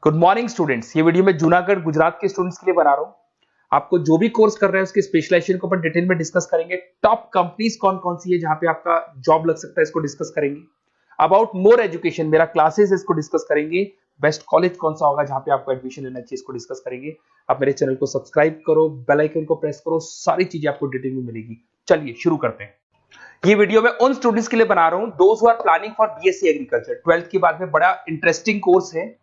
Good morning students. ये video मैं जूनागढ़ गुजरात के स्टूडेंट्स के लिए बना रहा हूँ। आपको जो भी कोर्स कर रहे हैं उसके स्पेशलाइजेशन को अपन डिटेल में डिस्कस करेंगे। टॉप कंपनीज कौन कौन सी है जहां पे आपका जॉब लग सकता है, इसको डिस्कस करेंगे। अबाउट मोर एजुकेशन, मेरा क्लासेस है, इसको डिस्कस करेंगे। बेस्ट कॉलेज कौन सा होगा जहां पे आपको एडमिशन लेना चाहिए, इसको डिस्कस करेंगे। आप मेरे चैनल को सब्सक्राइब करो, बेल आइकन को प्रेस करो, सारी चीजें आपको डिटेल में मिलेगी। चलिए शुरू करते हैं। ये वीडियो मैं उन स्टूडेंट्स के लिए बना रहा हूं those who are planning for BSc agriculture. 12th के बाद में बड़ा इंटरेस्टिंग कोर्स है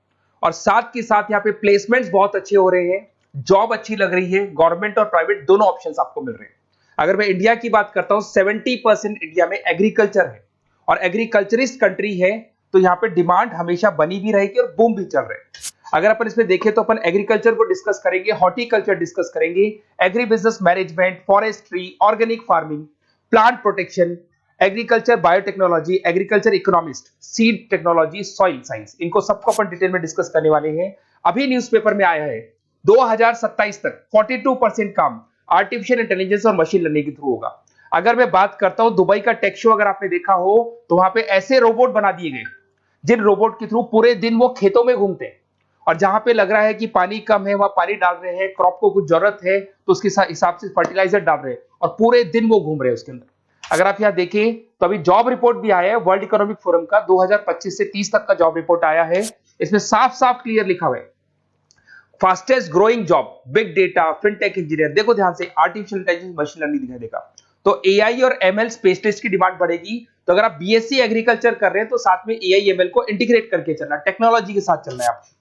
और साथ के साथ यहाँ पे प्लेसमेंट्स बहुत अच्छे हो रहे हैं, जॉब अच्छी लग रही है, गवर्नमेंट और प्राइवेट दोनों ऑप्शंस आपको मिल रहे हैं। अगर मैं इंडिया की बात करता हूं, 70% इंडिया में एग्रीकल्चर है और एग्रीकल्चरिस्ट कंट्री है, तो यहाँ पे डिमांड हमेशा बनी भी रहेगी और बूम भी चल रहे हैं। अगर अपन इसमें देखें तो अपन एग्रीकल्चर को डिस्कस करेंगे, हॉर्टिकल्चर डिस्कस करेंगे, agri business management, forestry, organic farming, plant protection, agriculture biotechnology, agriculture economist, seed technology, soil science, इनको सबको अपन डिटेल में डिस्कस करने वाले हैं। अभी न्यूज़पेपर में आया है 2027 तक 42% काम आर्टिफिशियल इंटेलिजेंस और मशीन लर्निंग के थ्रू होगा। अगर मैं बात करता हूं दुबई का टेक शो, अगर आपने देखा हो तो वहां पे ऐसे रोबोट बना दिए गए जिन रोबोट के थ्रू पूरे दिन वो खेतों में घूमते हैं और जहां पे लग रहा है कि पानी कम है वहां पानी डाल रहे हैं, क्रॉप को कुछ जरूरत है तो उसके हिसाब से फर्टिलाइजर डाल रहे हैं और पूरे दिन वो घूम रहे हैं उसके अंदर। अगर आप यहां देखें तो अभी जॉब रिपोर्ट भी आया है वर्ल्ड इकोनॉमिक फोरम का, 2025 से 30 तक का जॉब रिपोर्ट आया है। इसमें साफ साफ क्लियर लिखा हुआ है fastest growing job big data, fintech engineer. देखो ध्यान से, आर्टिफिशियल इंटेलिजेंस, मशीन लर्निंग दिखाई देगा, तो एआई और एमएल स्पेशलिस्ट की डिमांड बढ़ेगी। तो अगर आप बीएससी एग्रीकल्चर कर रहे हैं तो साथ में एआई एमएल को इंटीग्रेट करके चलना, टेक्नोलॉजी के साथ चलना है आपको।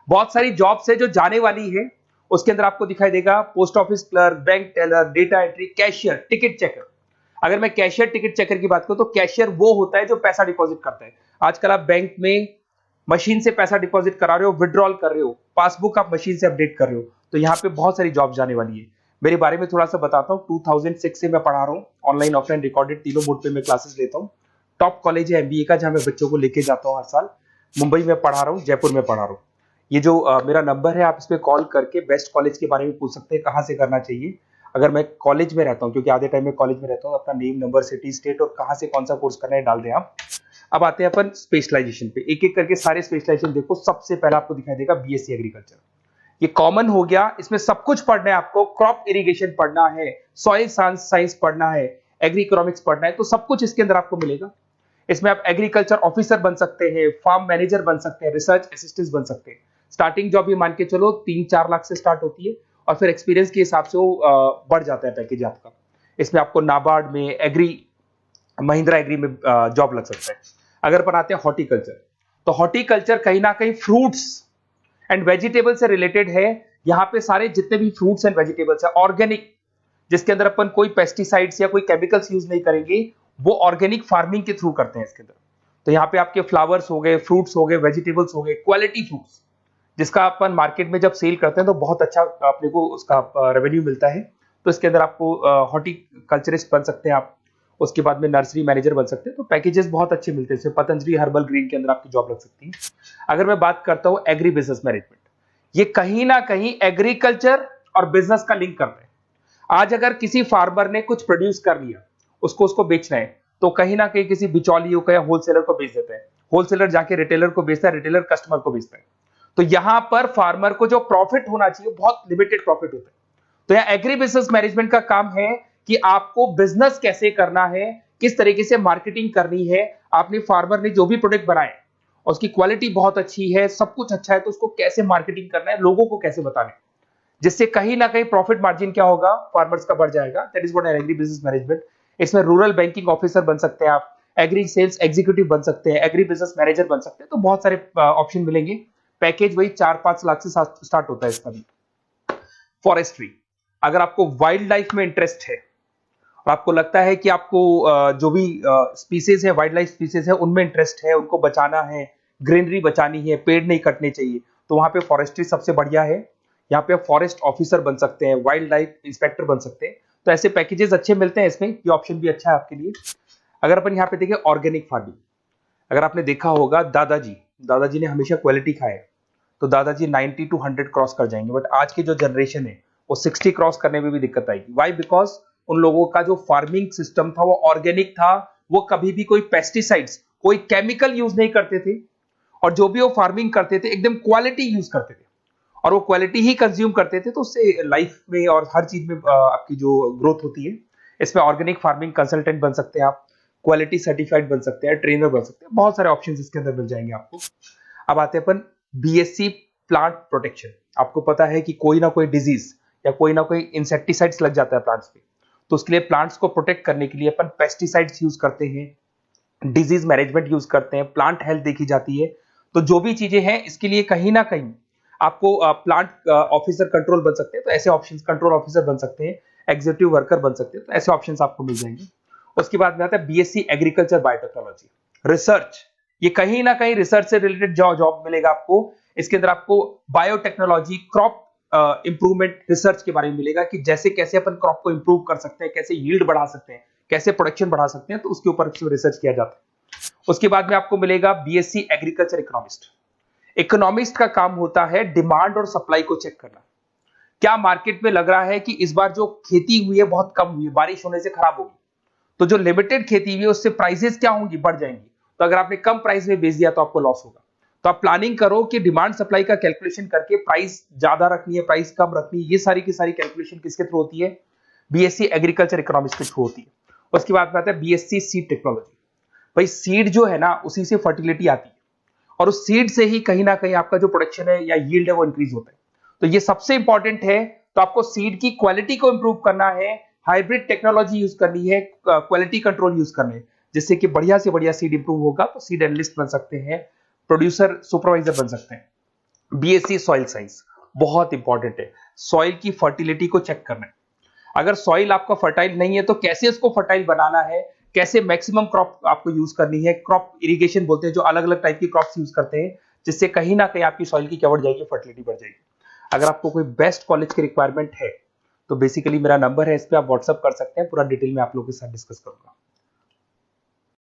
बहुत सारी जॉब्स है जो जाने वाली है, उसके अंदर आपको दिखाई देगा post office clerk, bank teller, data entry, cashier, ticket checker. अगर मैं कैशियर टिकट चेकर की बात करूं तो कैशियर वो होता है जो पैसा डिपॉजिट करता है। आजकल आप बैंक में मशीन से पैसा डिपॉजिट करा रहे हो, विड्रॉल कर रहे हो, पासबुक आप मशीन से अपडेट कर रहे हो, तो यहाँ पे बहुत सारी जॉब जाने वाली है। मेरे बारे में थोड़ा सा बताता हूँ। 2006 से मैं पढ़ा रहा हूँ, ऑनलाइन ऑफलाइन रिकॉर्डेड तीनों मोड पे मैं क्लासेस लेता हूँ। टॉप कॉलेज है एमबीए का, जहां मैं बच्चों को लेके जाता हूँ हर साल। मुंबई में पढ़ा रहा हूँ, जयपुर में पढ़ा रहा हूँ। ये जो मेरा नंबर है, आप इस पे कॉल करके बेस्ट कॉलेज के बारे में पूछ सकते हैं, कहाँ से करना चाहिए। अगर मैं कॉलेज में रहता हूँ, क्योंकि आधे टाइम में कॉलेज में रहता हूँ, अपना नेम, नंबर, सिटी, स्टेट और कहाँ से कौन सा कोर्स करना है डाल दें आप। अब आते हैं अपन स्पेशलाइजेशन पे, एक एक करके सारे स्पेशलाइजेशन देखो। सबसे पहला आपको दिखाई देगा बीएससी एग्रीकल्चर, ये कॉमन हो गया। इसमें सब कुछ पढ़ना है आपको, क्रॉप इरिगेशन पढ़ना है, सॉइल साइंस पढ़ना है, एग्री इकोनॉमिक्स पढ़ना है, तो सब कुछ इसके अंदर आपको मिलेगा। इसमें आप एग्रीकल्चर ऑफिसर बन सकते हैं, फार्म मैनेजर बन सकते हैं, रिसर्च असिस्टेंट बन सकते हैं। स्टार्टिंग जॉब भी मान के चलो 3-4 लाख से स्टार्ट होती है और फिर एक्सपीरियंस के हिसाब से वो बढ़ जाता है पैकेज आपका। इसमें आपको नाबार्ड में, एग्री, महिंद्रा एग्री में जॉब लग सकता है। अगर अपन आते हैं हॉर्टिकल्चर, तो हॉर्टिकल्चर कहीं ना कहीं फ्रूट्स एंड वेजिटेबल से रिलेटेड है। यहाँ पे सारे जितने भी फ्रूट्स एंड वेजिटेबल्स है ऑर्गेनिक, जिसके अंदर अपन कोई पेस्टिसाइड्स या कोई केमिकल्स यूज नहीं करेंगे, वो ऑर्गेनिक फार्मिंग के थ्रू करते हैं इसके अंदर। तो यहाँ पे आपके फ्लावर्स हो गए, फ्रूट्स हो गए, वेजिटेबल्स हो गए, क्वालिटी फ्रूट्स, जिसका अपन मार्केट में जब सेल करते हैं तो बहुत अच्छा अपने को उसका रेवेन्यू मिलता है। तो इसके अंदर आपको हॉर्टिकल्चरिस्ट बन सकते हैं आप, उसके बाद में नर्सरी मैनेजर बन सकते हैं। तो पैकेजेस बहुत अच्छे मिलते हैं। पतंजलि हर्बल ग्रीन के अंदर आपकी जॉब लग सकती है। अगर मैं बात करता हूँ एग्री बिजनेस मैनेजमेंट, ये कहीं ना कहीं एग्रीकल्चर और बिजनेस का लिंक करते हैं। आज अगर किसी फार्मर ने कुछ प्रोड्यूस कर लिया, उसको बेचना है, तो कहीं ना कहीं किसी बिचौलियों को या होलसेलर को बेच देते हैं, होलसेलर जाके रिटेलर को बेचता है, रिटेलर कस्टमर को बेचता है। तो यहां पर फार्मर को जो प्रॉफिट होना चाहिए बहुत लिमिटेड प्रॉफिट होता है। तो यहां एग्री बिजनेस मैनेजमेंट का काम है कि आपको बिजनेस कैसे करना है, किस तरीके से मार्केटिंग करनी है। आपने फार्मर ने जो भी प्रोडक्ट बनाए उसकी क्वालिटी बहुत अच्छी है, सब कुछ अच्छा है, तो उसको कैसे मार्केटिंग करना है, लोगों को कैसे बताना है, जिससे कहीं ना कहीं प्रॉफिट मार्जिन क्या होगा, फार्मर्स का बढ़ जाएगा। That is what agri business management. इसमें रूरल बैंकिंग ऑफिसर बन सकते हैं आप, एग्री सेल्स एग्जीक्यूटिव बन सकते हैं, एग्री बिजनेस मैनेजर बन सकते हैं। तो बहुत सारे ऑप्शन मिलेंगे। पैकेज वही 4-5 लाख से स्टार्ट होता है इसका भी। फॉरेस्ट्री, अगर आपको वाइल्ड लाइफ में इंटरेस्ट है और आपको लगता है कि आपको जो भी स्पीसीज है, वाइल्ड लाइफ स्पीसीज है, उनमें इंटरेस्ट है, उनको बचाना है, ग्रीनरी बचानी है, पेड़ नहीं कटने चाहिए, तो वहां पे फॉरेस्ट्री सबसे बढ़िया है। यहाँ पे फॉरेस्ट ऑफिसर बन सकते हैं, वाइल्ड लाइफ इंस्पेक्टर बन सकते हैं। तो ऐसे पैकेजेस अच्छे मिलते हैं इसमें, ये ऑप्शन भी अच्छा है आपके लिए। अगर अपन यहाँ पे देखें ऑर्गेनिक फार्मिंग, अगर आपने देखा होगा दादाजी ने हमेशा क्वालिटी खाया, तो दादाजी 90 to 100 क्रॉस कर जाएंगे। बट आज की जो जनरेशन है वो 60 क्रॉस करने में भी दिक्कत आएगी। वाई? बिकॉज उन लोगों का जो फार्मिंग सिस्टम था वो ऑर्गेनिक था, वो कभी भी कोई पेस्टिसाइड्स, कोई केमिकल यूज नहीं करते थे और जो भी वो फार्मिंग करते थे एकदम क्वालिटी यूज करते थे और वो क्वालिटी ही कंज्यूम करते थे, तो उससे लाइफ में और हर चीज में आपकी जो ग्रोथ होती है, इसमें ऑर्गेनिक फार्मिंग कंसल्टेंट बन सकते हैं आप, क्वालिटी सर्टिफाइड बन सकते हैं, ट्रेनर बन सकते हैं, बहुत सारे ऑप्शंस इसके अंदर मिल जाएंगे आपको। अब आते हैं अपन बीएससी प्लांट प्रोटेक्शन। आपको पता है कि कोई ना कोई डिजीज या कोई ना कोई इंसेक्टिसाइड्स लग जाता है प्लांट्स पे, तो उसके लिए प्लांट्स को प्रोटेक्ट करने के लिए अपन पेस्टिसाइड्स यूज करते हैं, डिजीज मैनेजमेंट यूज करते हैं, प्लांट हेल्थ देखी जाती है। तो जो भी चीजें हैं इसके लिए कहीं ना कहीं आपको प्लांट ऑफिसर कंट्रोल बन सकते हैं, तो ऐसे ऑप्शंस कंट्रोल ऑफिसर बन सकते हैं, एग्जीक्यूटिव वर्कर बन सकते हैं, तो ऐसे ऑप्शंस आपको मिल जाएंगे। उसके बाद में आता है बीएससी एग्रीकल्चर बायोटेक्नोलॉजी रिसर्च। ये कहीं ना कहीं रिसर्च से रिलेटेड जॉब मिलेगा आपको। इसके अंदर आपको बायोटेक्नोलॉजी, क्रॉप इंप्रूवमेंट रिसर्च के बारे में मिलेगा कि जैसे कैसे अपन क्रॉप को इंप्रूव कर सकते हैं, कैसे यील्ड बढ़ा सकते हैं, कैसे प्रोडक्शन बढ़ा सकते हैं, तो उसके ऊपर रिसर्च किया जाता है। उसके बाद में आपको मिलेगा बीएससी एग्रीकल्चर इकोनॉमिस्ट। इकोनॉमिस्ट का काम होता है डिमांड और सप्लाई को चेक करना। क्या मार्केट में लग रहा है कि इस बार जो खेती हुई है बहुत कम हुई है, बारिश होने से खराब होगी, तो जो लिमिटेड खेती हुई है उससे प्राइसेस क्या होंगी, बढ़ जाएंगी। तो अगर आपने कम प्राइस में बेच दिया तो आपको लॉस होगा। तो आप प्लानिंग करो कि डिमांड सप्लाई का कैलकुलेशन करके प्राइस ज्यादा रखनी है, प्राइस कम रखनी है, ये सारी की सारी कैलकुलेशन किसके थ्रू होती है, बीएससी एग्रीकल्चर इकोनॉमिक्स के थ्रू होती है। उसके बाद में आता है बीएससी सीड टेक्नोलॉजी। भाई सीड जो है ना, उसी से फर्टिलिटी आती है और उस सीड से ही कहीं ना कहीं आपका जो प्रोडक्शन है या यील्ड है वो इंक्रीज होता है। तो ये सबसे इंपॉर्टेंट है। तो आपको सीड की क्वालिटी को इंप्रूव करना है, हाइब्रिड टेक्नोलॉजी यूज करनी है, क्वालिटी कंट्रोल यूज करना है, जिससे कि बढ़िया से बढ़िया सीड इंप्रूव होगा। तो सीड एनालिस्ट बन सकते हैं, प्रोड्यूसर सुपरवाइजर बन सकते हैं। बीएससी सॉइल साइंस बहुत इंपॉर्टेंट है, सॉइल की फर्टिलिटी को चेक करना है। अगर सॉइल आपका फर्टाइल नहीं है तो कैसे उसको फर्टाइल बनाना है, कैसे मैक्सिमम क्रॉप आपको यूज करनी है, क्रॉप इरिगेशन बोलते हैं, जो अलग अलग टाइप की क्रॉप्स यूज करते हैं, जिससे कहीं ना कहीं आपकी सॉइल की क्या बढ़ जाएगी, फर्टिलिटी बढ़ जाएगी। अगर आपको कोई बेस्ट कॉलेज की रिक्वायरमेंट है तो बेसिकली मेरा नंबर है, इस पर आप व्हाट्सअप कर सकते हैं, पूरा डिटेल में आप लोगों के साथ डिस्कस करूंगा।